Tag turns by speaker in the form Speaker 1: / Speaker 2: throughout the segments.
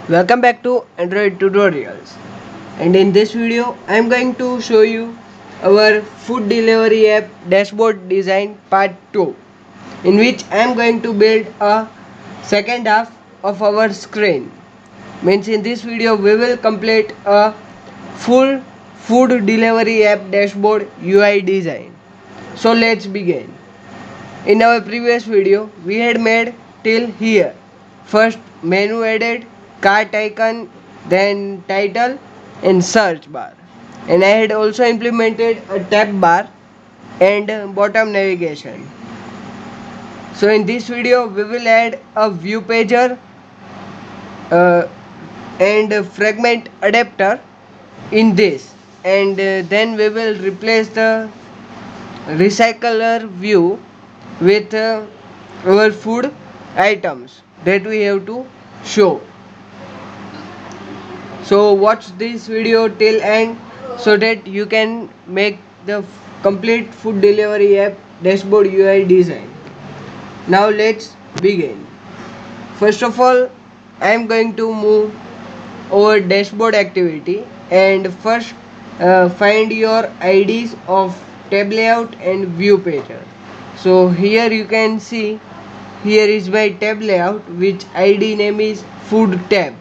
Speaker 1: Welcome back to Android tutorials, and in this video I am going to show you our food delivery app dashboard design part 2, in which I am going to build a second half of our screen. Means in this video we will complete a full food delivery app dashboard UI design. So let's begin. In our previous video, we had made till here. First menu added, cart icon, then title and search bar. And I had also implemented a tab bar and bottom navigation. So in this video, we will add a view pager uh, and a fragment adapter in this, and then we will replace the recycler view with our food items that we have to show. So watch this video till end so that you can make the complete food delivery app dashboard UI design. Now let's begin. First of all, I am going to move over dashboard activity and first find your IDs of tab layout and view pager. So here you can see, here is my tab layout which ID name is food tab,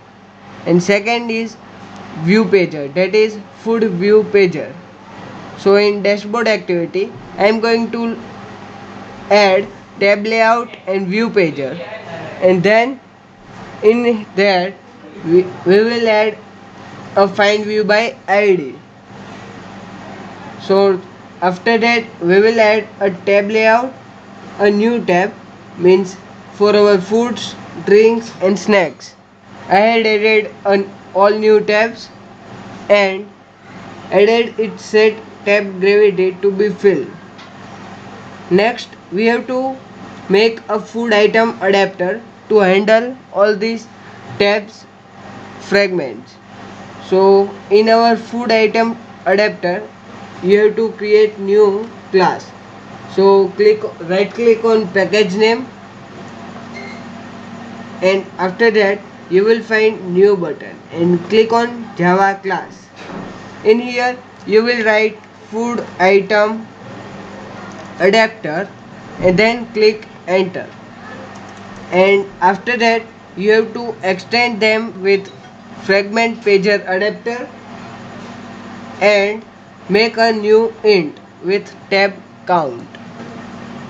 Speaker 1: and second is view pager, that is food view pager. So in dashboard activity I am going to add tab layout and view pager, and then in that we will add a find view by ID. So after that we will add a tab layout, a new tab, means for our foods, drinks and snacks. I had added all new tabs and added it set tab gravity to be filled. Next we have to make a food item adapter to handle all these tabs fragments. So in our food item adapter you have to create new class. So right click on package name, and after that you will find new button and click on Java class. In here you will write food item adapter and then click enter, and after that you have to extend them with fragment pager adapter and make a new int with tab count.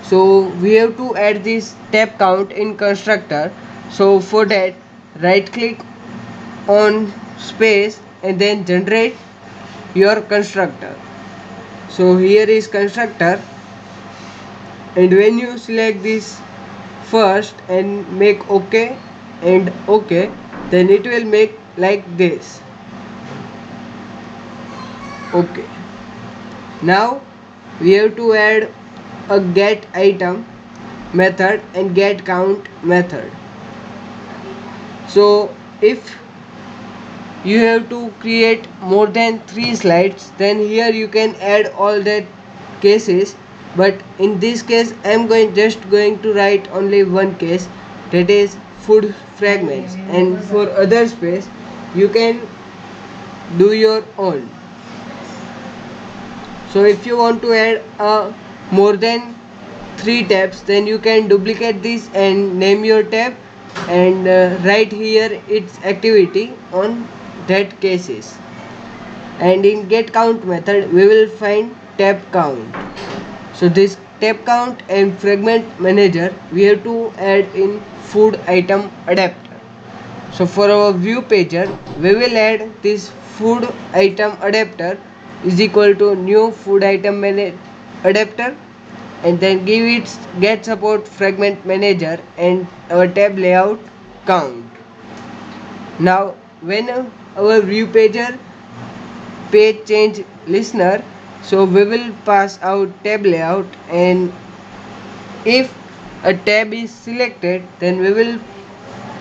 Speaker 1: So we have to add this tab count in constructor. So for that, right click on space and then generate your constructor. So here is constructor, and when you select this first and make OK and OK, then it will make like this. OK. Now we have to add a get item method and get count method. So if you have to create more than 3 slides, then here you can add all that cases, but in this case I am just going to write only one case, that is food fragments, and for other space you can do your own. So if you want to add more than 3 tabs, then you can duplicate this and name your tab and write here its activity on that cases. And in get count method we will find tab count. So this tab count and fragment manager we have to add in food item adapter. So for our view pager we will add this food item adapter is equal to new food item adapter, and then give it get support fragment manager and our tab layout count. Now when our view pager page change listener, so we will pass out tab layout, and if a tab is selected then we will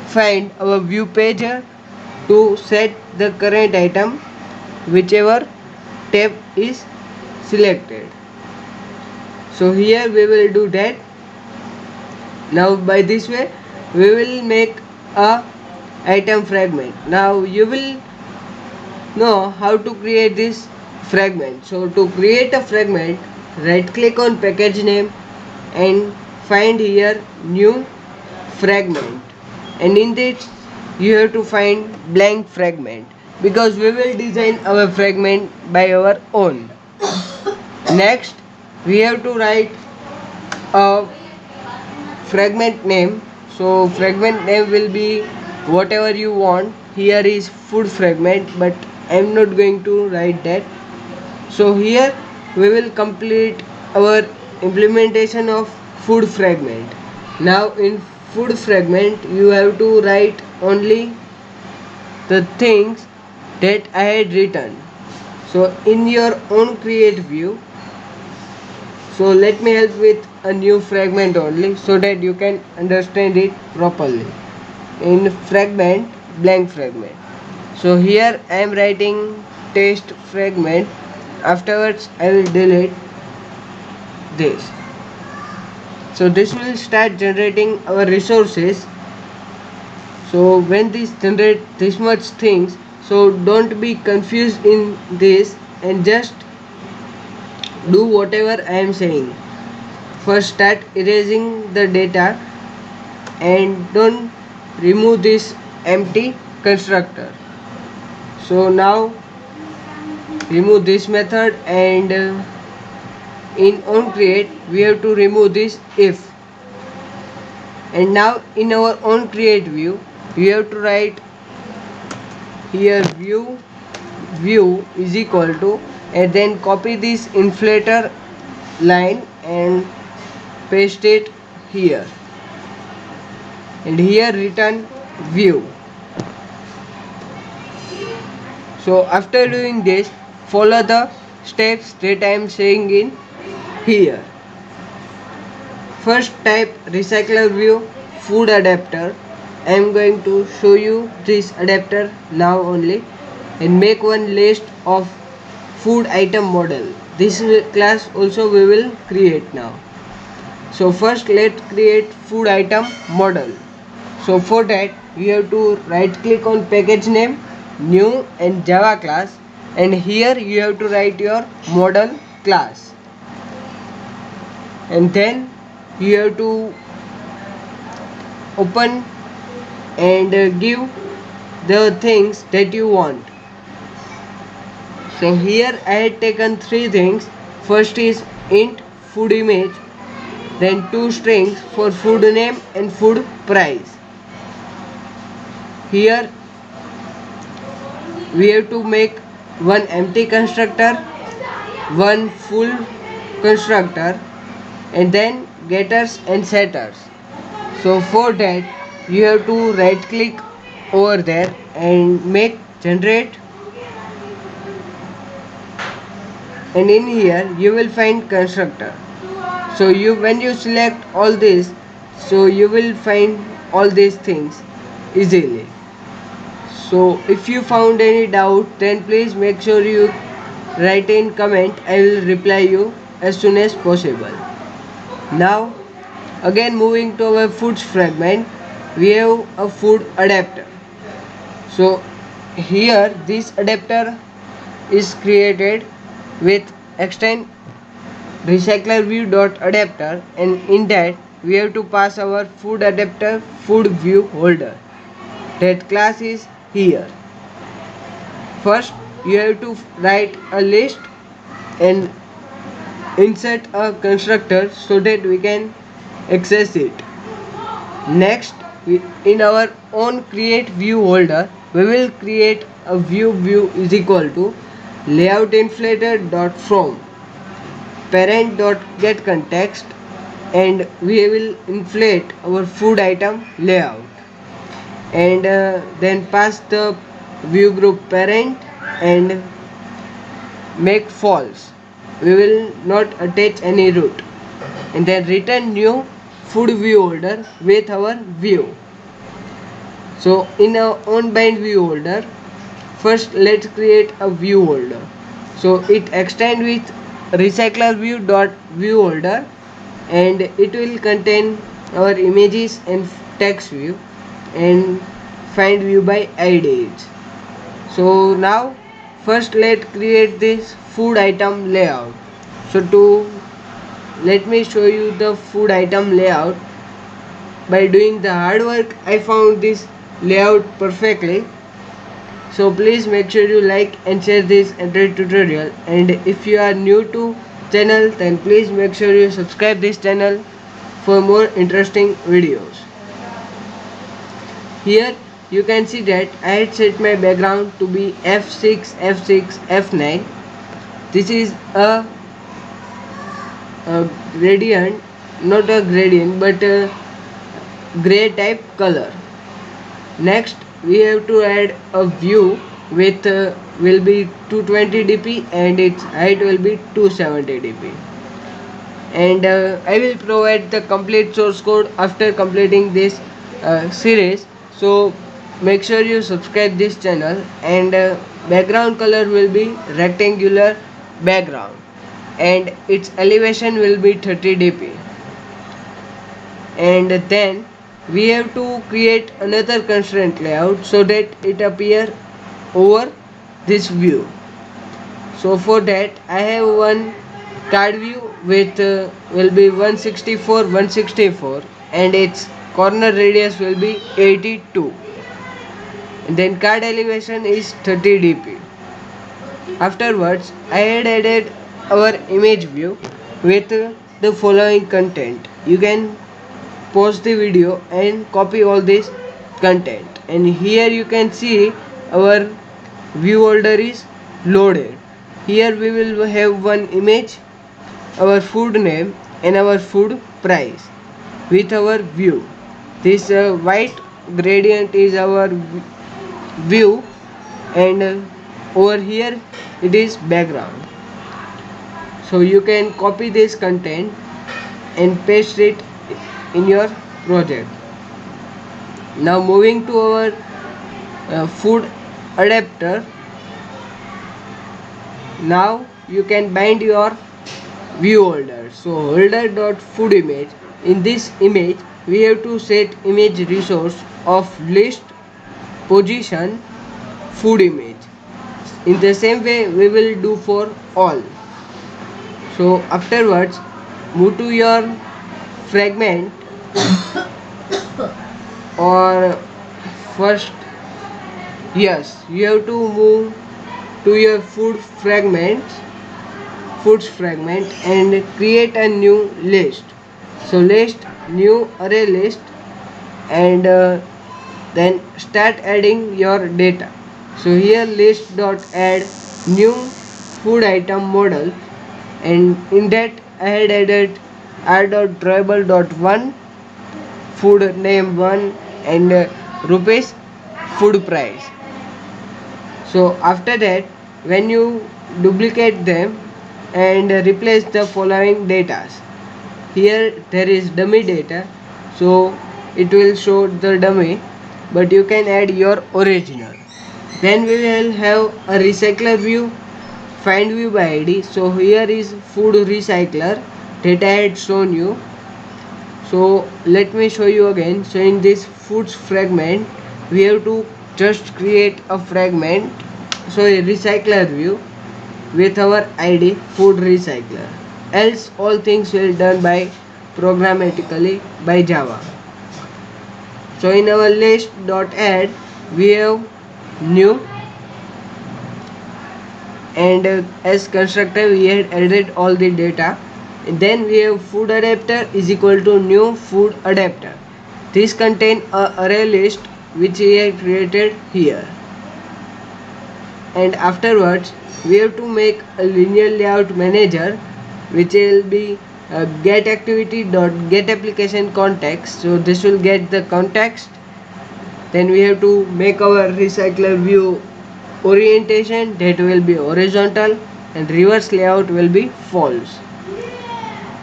Speaker 1: find our view pager to set the current item whichever tab is selected. So here we will do that. Now by this way we will make a item fragment. Now you will know how to create this fragment. So to create a fragment, right click on package name and find here new fragment, and in this you have to find blank fragment because we will design our fragment by our own. Next we have to write a fragment name. So fragment name will be whatever you want. Here is food fragment, but I am not going to write that. So here we will complete our implementation of food fragment. Now in food fragment you have to write only the things that I had written. So in your own create view, so let me help with a new fragment only so that you can understand it properly. In fragment, blank fragment. So here I am writing test fragment. Afterwards I will delete this. So this will start generating our resources. So when this generate this much things, so don't be confused in this and just do whatever I am saying. First start erasing the data and don't remove this empty constructor. So now remove this method, and in onCreate we have to remove this if. And now in our onCreate view we have to write here view is equal to, and then copy this inflator line and paste it here, and here return view. So after doing this, follow the steps that I am saying in here. First type recycler view food adapter. I am going to show you this adapter now only, and make one list of food item model. This class also we will create now. So first let's create food item model. So for that you have to right click on package name, new and Java class, and here you have to write your model class, and then you have to open and give the things that you want. So here I had taken three things. First is int food image, then two strings for food name and food price. Here we have to make one empty constructor, one full constructor, and then getters and setters. So for that you have to right click over there and make generate, and in here you will find constructor. So you when you select all this, so you will find all these things easily. So if you found any doubt, then please make sure you write in comment. I will reply you as soon as possible. Now again moving to our foods fragment, we have a food adapter. So here this adapter is created with extend recycler view dot adapter, and in that we have to pass our food adapter food view holder. That class is here. First you have to write a list and insert a constructor so that we can access it. Next, in our own create view holder, we will create a view is equal to layout inflator dot from parent dot get context, and we will inflate our food item layout, and then pass the view group parent and make false. We will not attach any root, and then return new food view holder with our view. So in our own bind view holder, first let's create a view holder. So it extend with recycler view dot view holder, and it will contain our images and text view, and find view by IDs. So now first let's create this food item layout. So to let me show you the food item layout. By doing the hard work, I found this layout perfectly. So please make sure you like and share this Android tutorial, and if you are new to channel, then please make sure you subscribe this channel for more interesting videos. Here you can see that I had set my background to be F6, F6, F9. This is a gradient, not a gradient but a gray type color. Next we have to add a view with will be 220 dp and its height will be 270 dp, and I will provide the complete source code after completing this series. So make sure you subscribe this channel, and background color will be rectangular background and its elevation will be 30 dp. And then we have to create another constraint layout so that it appear over this view. So for that I have one card view with will be 164 164 and its corner radius will be 82, and then card elevation is 30 dp. Afterwards I had added our image view with the following content. You can pause the video and copy all this content, and here you can see our view holder is loaded. Here we will have one image, our food name and our food price with our view. This white gradient is our view, and over here it is background. So you can copy this content and paste it in your project. Now moving to our food adapter. Now you can bind your view holder. So holder dot food image. In this image we have to set image resource of list position food image. In the same way we will do for all. So afterwards move to your fragment, or first, yes, you have to move to your foods fragment and create a new list. So list new array list, and then start adding your data. So here list dot add new food item model, and in that I had added r dot drawable dot one food name 1 and rupees food price. So after that when you duplicate them and replace the following data, here there is dummy data, so it will show the dummy, but you can add your original. Then we will have a recycler view, find view by id. So here is food recycler that I had shown you. So let me show you again. So in this foods fragment we have to just create a fragment, so a recycler view with our id food recycler, else all things will done by programmatically by Java. So in our list dot add we have new, and as constructor we had added all the data. Then we have food adapter is equal to new food adapter. This contain a array list which we have created here. And afterwards we have to make a linear layout manager which will be get activity dot get application context. So this will get the context. Then we have to make our recycler view orientation, that will be horizontal, and reverse layout will be false.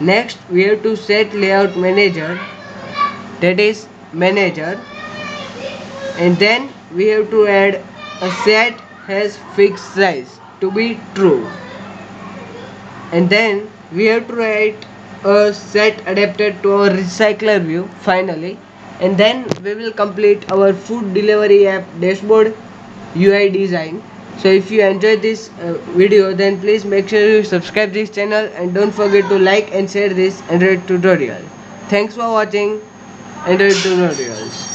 Speaker 1: Next we have to set layout manager, that is manager, and then we have to add a set has fixed size to be true, and then we have to write a set adapted to our recycler view finally, and then we will complete our food delivery app dashboard UI design. So if you enjoyed this video, then please make sure you subscribe this channel and don't forget to like and share this Android tutorial. Thanks for watching Android tutorials.